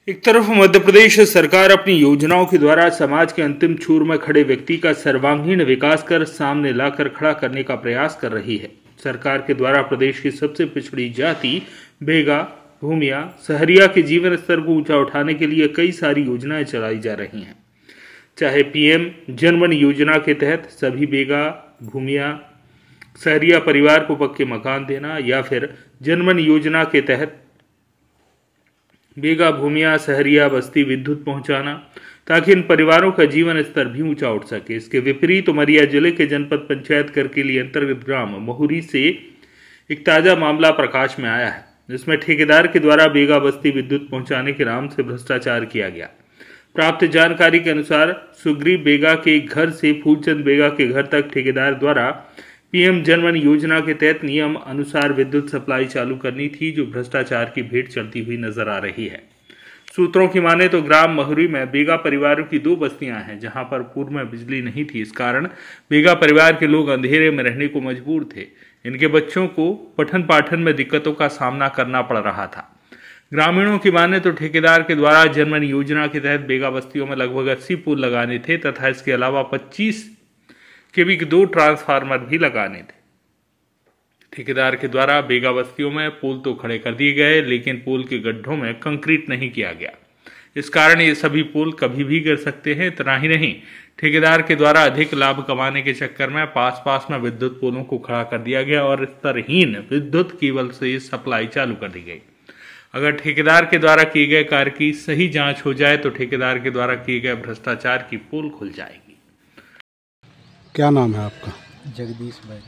एक तरफ मध्य प्रदेश सरकार अपनी योजनाओं के द्वारा समाज के अंतिम छोर में खड़े व्यक्ति का सर्वांगीण विकास कर सामने लाकर खड़ा करने का प्रयास कर रही है। सरकार के द्वारा प्रदेश की सबसे पिछड़ी जाति बेगा, भूमिया, सहरिया के जीवन स्तर को ऊंचा उठाने के लिए कई सारी योजनाएं चलाई जा रही हैं। चाहे पीएम जनमन योजना के तहत सभी बेगा, भूमिया, सहरिया परिवार को पक्के मकान देना या फिर जनमन योजना के तहत बेगा, भूमिया, सहरिया बस्ती विद्युत पहुंचाना ताकि इन परिवारों का जीवन स्तर भी ऊंचा उठ सके। इसके विपरीत उमरिया जिले के जनपद पंचायत करकेली अंतर्गत ग्राम महुरी से एक ताजा मामला प्रकाश में आया है, जिसमें ठेकेदार के द्वारा बेगा बस्ती विद्युत पहुंचाने के नाम से भ्रष्टाचार किया गया। प्राप्त जानकारी के अनुसार सुग्रीव बेगा के घर से फूलचंद बेगा के घर तक ठेकेदार द्वारा पीएम जनमन योजना के तहत नियम अनुसार विद्युत सप्लाई चालू करनी थी, जो भ्रष्टाचार की भेंट चढ़ती हुई नजर आ रही है। सूत्रों की माने तो ग्राम महुरी में बेगा परिवारों की 2 बस्तियां हैं, जहां पर पूर्व में बिजली नहीं थी। इस कारण बेगा परिवार के लोग अंधेरे में रहने को मजबूर थे। इनके बच्चों को पठन पाठन में दिक्कतों का सामना करना पड़ रहा था। ग्रामीणों की माने तो ठेकेदार के द्वारा जनमन योजना के तहत बेगा बस्तियों में लगभग 80 पुल लगाने थे तथा इसके अलावा 25 के भी 2 ट्रांसफार्मर भी लगाने थे। ठेकेदार के द्वारा बेगा बस्तियों में पुल तो खड़े कर दिए गए, लेकिन पुल के गड्ढों में कंक्रीट नहीं किया गया। इस कारण ये सभी पुल कभी भी गिर सकते हैं। इतना ही नहीं, ठेकेदार के द्वारा अधिक लाभ कमाने के चक्कर में पास में विद्युत पोलों को खड़ा कर दिया गया और स्तरहीन विद्युत केबल से सप्लाई चालू कर दी गई। अगर ठेकेदार के द्वारा किए गए कार्य की सही जांच हो जाए तो ठेकेदार के द्वारा किए गए भ्रष्टाचार की पोल खुल जाएगी। क्या नाम है आपका? जगदीश भाई।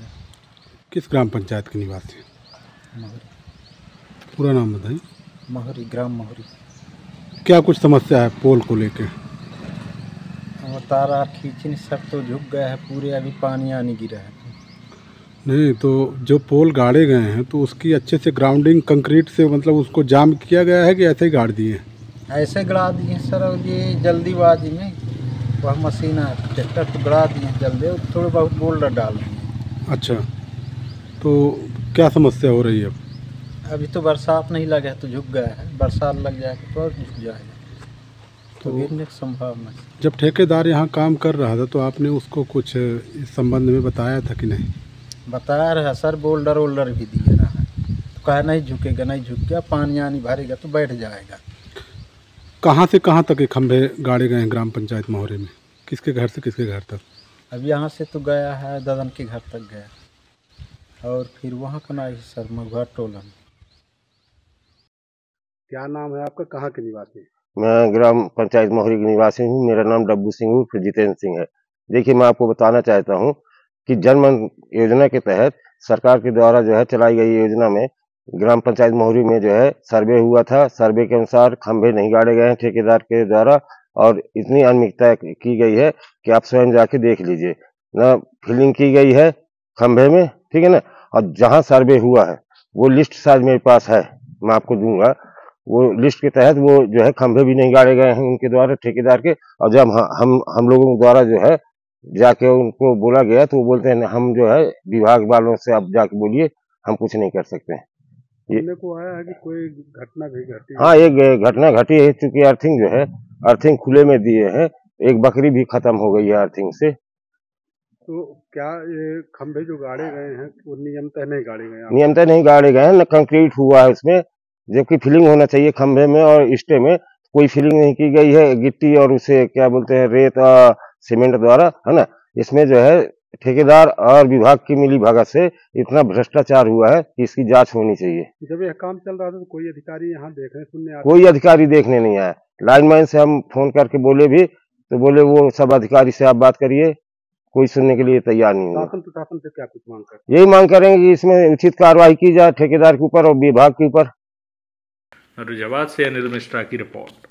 किस ग्राम पंचायत के निवासी? महुरी। पूरा नाम बताइए। महुरी, ग्राम महुरी। क्या कुछ समस्या है पोल को लेके? और तारा खींचने सब तो झुक गया है पूरे, अभी पानी आने गिरा है। नहीं तो जो पोल गाड़े गए हैं तो उसकी अच्छे से ग्राउंडिंग कंक्रीट से मतलब उसको जाम किया गया है कि ऐसे ही गाड़ दिए? ऐसे गड़ा दिए सर, और ये जल्दीबाजी में वह मशीन है ट्रैक्टर तो गड़ा दिए जल्दी, थोड़े बहुत बोल्डर डाल दिए। अच्छा, तो क्या समस्या हो रही है अब? अभी तो बरसात नहीं लगा है तो झुक गया है, बरसात लग जाएगा तो और झुक जाएगा, तो गिरने की संभावना है। जब ठेकेदार यहाँ काम कर रहा था तो आपने उसको कुछ इस संबंध में बताया था कि नहीं? बताया रहा सर, बोल्डर वोल्डर भी दिए रहा है, तो कहा नहीं झुकेगा, नहीं झुक गया, पानी आनी भरेगा तो बैठ जाएगा। कहाँ से कहाँ तक ये खंभे गाड़े गए हैं ग्राम पंचायत महुरी में? किसके घर से किसके घर तक? अब यहाँ से तो गया है ददन के घर तक गया, और फिर वहाँ का ना सर मघुआ टोला में। क्या नाम है आपका, कहाँ के निवासी? मैं ग्राम पंचायत महुरी के निवासी हूँ। मेरा नाम डब्बू सिंह उर्फ जितेंद्र सिंह है। देखिए, मैं आपको बताना चाहता हूँ कि जनमन योजना के तहत सरकार के द्वारा जो है चलाई गई योजना में ग्राम पंचायत महुरी में जो है सर्वे हुआ था। सर्वे के अनुसार खंभे नहीं गाड़े गए हैं ठेकेदार के द्वारा, और इतनी अनियमितता की गई है कि आप स्वयं जाके देख लीजिए ना। फिलिंग की गई है खंभे में, ठीक है ना, और जहां सर्वे हुआ है वो लिस्ट शायद मेरे पास है, मैं आपको दूंगा। वो लिस्ट के तहत वो जो है खंभे भी नहीं गाड़े गए हैं उनके द्वारा ठेकेदार के। और जब हम लोगों द्वारा जो है जाके उनको बोला गया तो वो बोलते हैं हम जो है विभाग वालों से आप जाके बोलिए, हम कुछ नहीं कर सकते। सुनने को आया है कि कोई घटना भी घटी? हाँ, एक घटना घटी है, चूंकि अर्थिंग जो है अर्थिंग खुले में दिए हैं, एक बकरी भी खत्म हो गई है अर्थिंग से। तो क्या ये खंभे जो गाड़े गए हैं वो नियमतः नहीं गाड़े गए? नियमतः नहीं गाड़े गए हैं, न कंक्रीट हुआ है उसमें, जबकि फिलिंग होना चाहिए खंभे में और इष्टे में। कोई फिलिंग नहीं की गई है, गिट्टी और उसे क्या बोलते हैं रेत सीमेंट द्वारा, है ना। इसमें जो है ठेकेदार और विभाग की मिली भगत से इतना भ्रष्टाचार हुआ है कि इसकी जांच होनी चाहिए। जब यह काम चल रहा था तो कोई अधिकारी यहाँ देखने सुनने? कोई अधिकारी देखने नहीं आया। लाइनमैन से हम फोन करके बोले भी तो बोले वो सब अधिकारी से आप बात करिए, कोई सुनने के लिए तैयार नहीं हुआ। शासन से क्या कुछ मांग कर? यही मांग करेंगे कि इसमें उचित कार्रवाई की जाए ठेकेदार के ऊपर और विभाग के ऊपर। रुजावाद से अनिल मिश्रा की रिपोर्ट।